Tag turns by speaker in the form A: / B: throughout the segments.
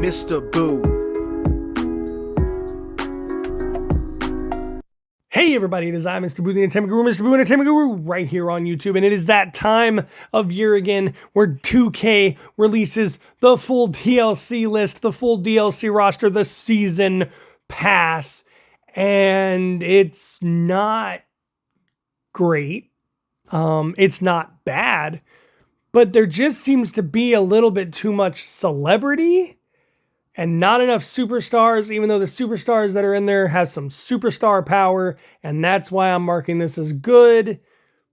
A: Mr. Boo.
B: Hey everybody, it is I, Mr. Boo, the Entertainment Guru, Mr. Boo, Entertainment Guru, right here on YouTube, and it is that time of year again where 2K releases the full DLC list, the full DLC roster, the season pass, and it's not great. It's not bad, but there just seems to be a little bit too much celebrity and not enough superstars, even though the superstars that are in there have some superstar power, and that's why I'm marking this as good.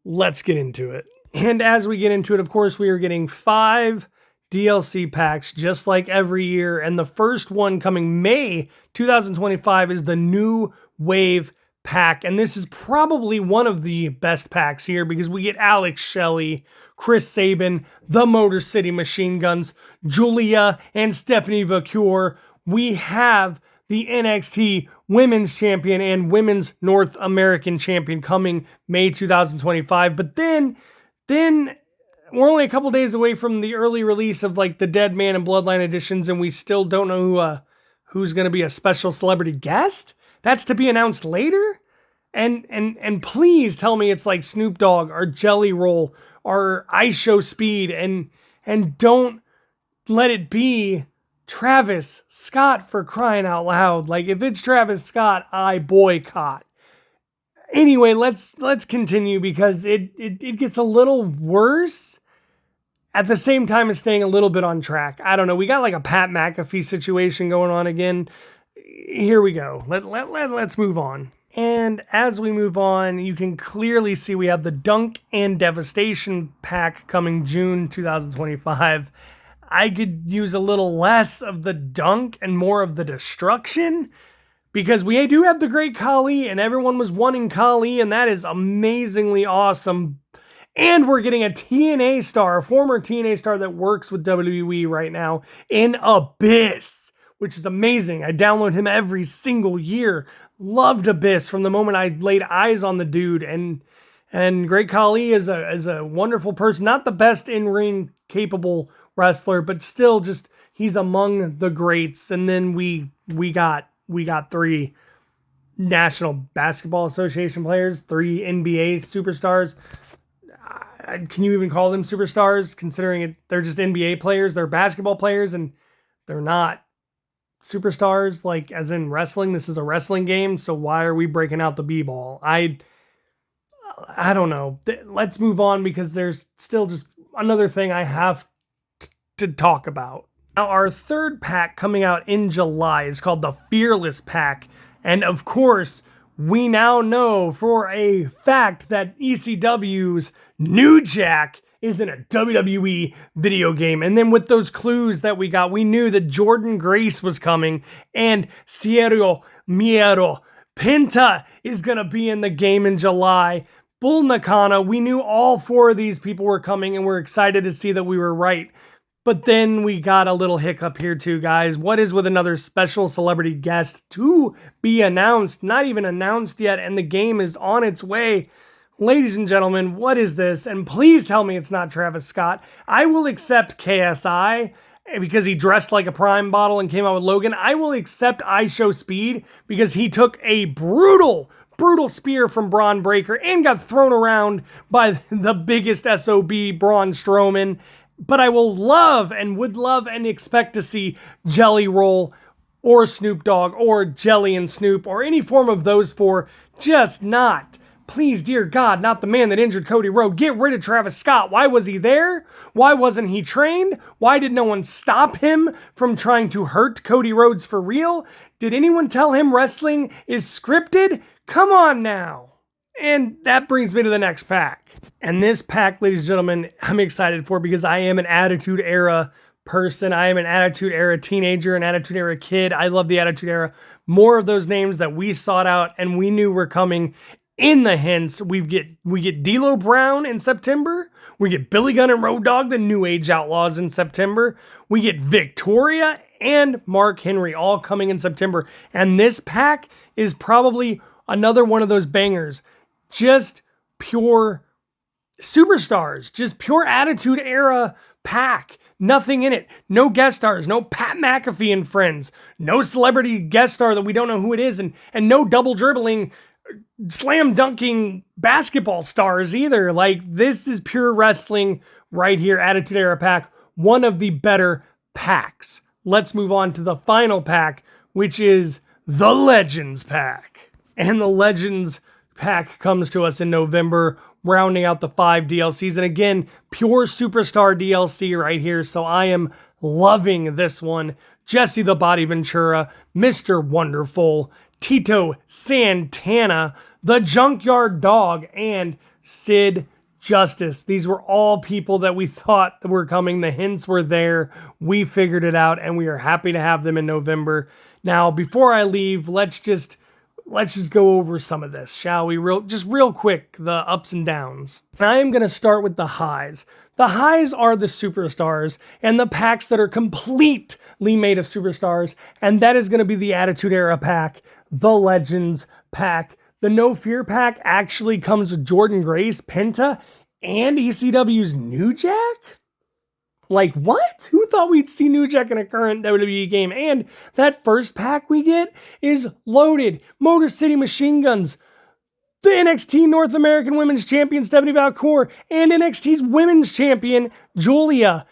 B: Let's get into it. And as we get into it, of course, we are getting 5 DLC packs, just like every year, and the first one coming May 2025 is the New Wave pack, and this is probably one of the best packs here because we get Alex Shelley, Chris Sabin, the Motor City Machine Guns, Julia, and Stephanie Vaquer. We have the NXT Women's Champion and Women's North American Champion coming May 2025. But then we're only a couple days away from the early release of like the Dead Man and Bloodline editions, and we still don't know who's going to be a special celebrity guest. That's to be announced later. And please tell me it's like Snoop Dogg or Jelly Roll or IShowSpeed Speed, and don't let it be Travis Scott, for crying out loud. Like, if it's Travis Scott, I boycott. Anyway, let's continue because it gets a little worse at the same time as staying a little bit on track. I don't know. We got like a Pat McAfee situation going on again. Here we go. Let's move on. And as we move on, you can clearly see we have the Dunk and Devastation pack coming June 2025. I could use a little less of the Dunk and more of the Destruction, because we do have the Great Khali, and everyone was wanting Khali, and that is amazingly awesome. And we're getting a TNA star, a former TNA star that works with WWE right now, in Abyss, which is amazing. I download him every single year. Loved Abyss from the moment I laid eyes on the dude, and Great Khali is a wonderful person. Not the best in-ring capable wrestler, but still just he's among the greats. And then we got 3 National Basketball Association players, 3 NBA superstars. Can you even call them superstars, considering they're just NBA players? They're basketball players, and they're not superstars, like as in wrestling. This is a wrestling game, so why are we breaking out the b-ball? I don't know. Let's move on because there's still just another thing I have to talk about. Now, our third pack coming out in July is called the Fearless pack, and of course we now know for a fact that ECW's New Jack is in a WWE video game. And then with those clues that we got, we knew that Jordan Grace was coming, and Cero Miedo Penta is going to be in the game in July. Bull Nakano, we knew all 4 of these people were coming, and we're excited to see that we were right. But then we got a little hiccup here too, guys. What is with another special celebrity guest to be announced? Not even announced yet, and the game is on its way. Ladies and gentlemen, what is this? And please tell me it's not Travis Scott. I will accept KSI because he dressed like a Prime bottle and came out with Logan. I will accept IShowSpeed because he took a brutal spear from Braun Breaker and got thrown around by the biggest SOB, Braun Strowman. But I will love and expect to see Jelly Roll or Snoop Dogg or Jelly and Snoop or any form of those 4, just not. Please, dear God, not the man that injured Cody Rhodes. Get rid of Travis Scott. Why was he there? Why wasn't he trained? Why did no one stop him from trying to hurt Cody Rhodes for real? Did anyone tell him wrestling is scripted? Come on now. And that brings me to the next pack. And this pack, ladies and gentlemen, I'm excited for because I am an Attitude Era person. I am an Attitude Era teenager, an Attitude Era kid. I love the Attitude Era. More of those names that we sought out and we knew were coming in the hints. We get D'Lo Brown in September. We get Billy Gunn and Road Dogg, the New Age Outlaws, in September. We get Victoria and Mark Henry all coming in September. And this pack is probably another one of those bangers. Just pure Superstars, just pure Attitude Era pack. Nothing in it. No guest stars. No Pat McAfee and friends. No celebrity guest star that we don't know who it is. And no double dribbling, slam dunking basketball stars either. Like, this is pure wrestling right here. Attitude Era pack. One of the better packs. Let's move on to the final pack, which is the Legends pack. And the Legends pack comes to us in November, rounding out the 5 DLCs. And again, pure superstar DLC right here. So I am loving this one. Jesse the Body Ventura, Mr. Wonderful, Tito Santana, the Junkyard Dog, and Sid Justice. These were all people that we thought were coming. The hints were there. We figured it out, and we are happy to have them in November. Now, before I leave, let's just go over some of this, shall we? Real quick, the ups and downs. I am going to start with the highs. The highs are the superstars and the packs that are completely made of superstars, and that is going to be the Attitude Era pack, the Legends pack. The No Fear pack actually comes with Jordynne Grace, Penta, and ECW's New Jack? Like, what? Who thought we'd see New Jack in a current WWE game? And that first pack we get is loaded. Motor City Machine Guns, the NXT North American Women's Champion Stephanie Valcour, and NXT's Women's Champion Julia.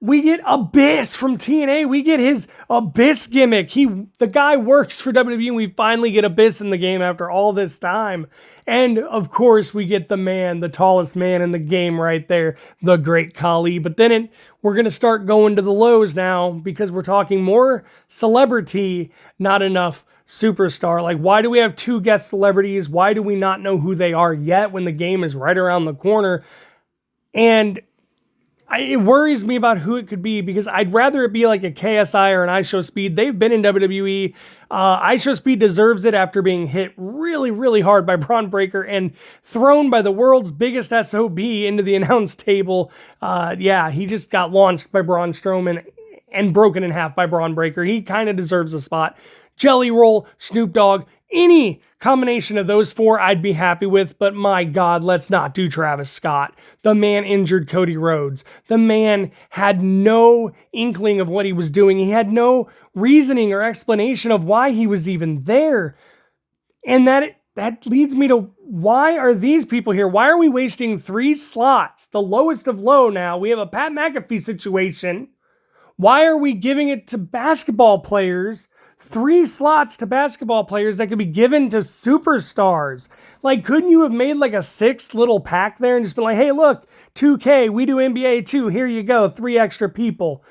B: We get Abyss from TNA. We get his Abyss gimmick. The guy works for WWE, and we finally get Abyss in the game after all this time. And of course, we get the man, the tallest man in the game right there, the Great Khali. But then we're going to start going to the lows now because we're talking more celebrity, not enough superstar. Like, why do we have 2 guest celebrities? Why do we not know who they are yet when the game is right around the corner? And it worries me about who it could be because I'd rather it be like a KSI or an IShowSpeed. They've been in WWE. IShowSpeed deserves it after being hit really, really hard by Braun Breaker and thrown by the world's biggest SOB into the announce table. He just got launched by Braun Strowman and broken in half by Braun Breaker. He kind of deserves a spot. Jelly Roll, Snoop Dogg, any combination of those 4 I'd be happy with, but my God, let's not do Travis Scott. The man injured Cody Rhodes. The man had no inkling of what he was doing. He had no reasoning or explanation of why he was even there. And that leads me to, why are these people here? Why are we wasting 3 slots? The lowest of low now. We have a Pat McAfee situation. Why are we giving it to basketball players? 3 slots to basketball players that could be given to superstars. Like, couldn't you have made like a 6th little pack there and just been like, hey, look, 2K, we do NBA too. Here you go, 3 extra people.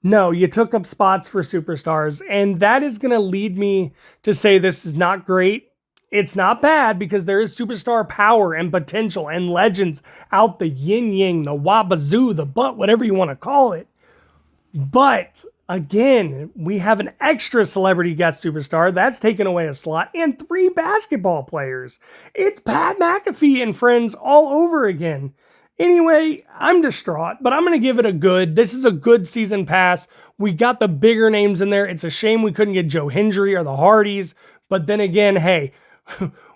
B: No, you took up spots for superstars. And that is going to lead me to say this is not great. It's not bad because there is superstar power and potential and legends out the yin-yang, the wabazoo, the butt, whatever you want to call it. But again, we have an extra celebrity guest superstar. That's taken away a slot. And 3 basketball players. It's Pat McAfee and friends all over again. Anyway, I'm distraught, but I'm going to give it a good. This is a good season pass. We got the bigger names in there. It's a shame we couldn't get Joe Hendry or the Hardys. But then again, hey,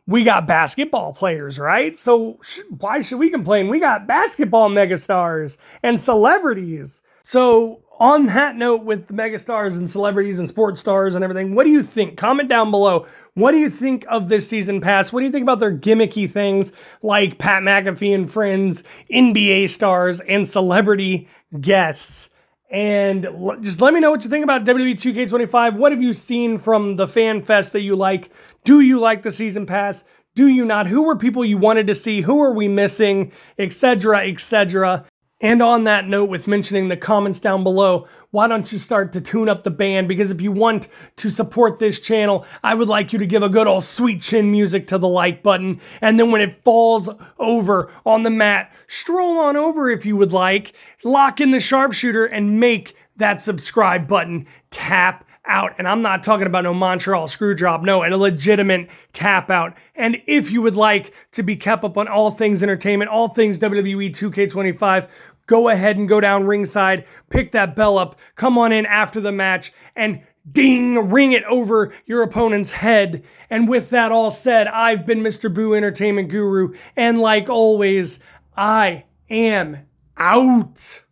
B: we got basketball players, right? So why should we complain? We got basketball megastars and celebrities. So on that note, with the megastars and celebrities and sports stars and everything, what do you think? Comment down below. What do you think of this season pass? What do you think about their gimmicky things like Pat McAfee and friends, NBA stars, and celebrity guests? And just let me know what you think about WWE 2K25. What have you seen from the Fan Fest that you like? Do you like the season pass? Do you not? Who were people you wanted to see? Who are we missing? Etc., etc. And on that note, with mentioning the comments down below, why don't you start to tune up the band? Because if you want to support this channel, I would like you to give a good old sweet chin music to the like button. And then when it falls over on the mat, stroll on over if you would like, lock in the sharpshooter and make that subscribe button tap out. And I'm not talking about no Montreal screw job, no, and a legitimate tap out. And if you would like to be kept up on all things entertainment, all things WWE 2K25, go ahead and go down ringside, pick that bell up, come on in after the match, and ding, ring it over your opponent's head. And with that all said, I've been Mr. Boo Entertainment Guru, and like always, I am out.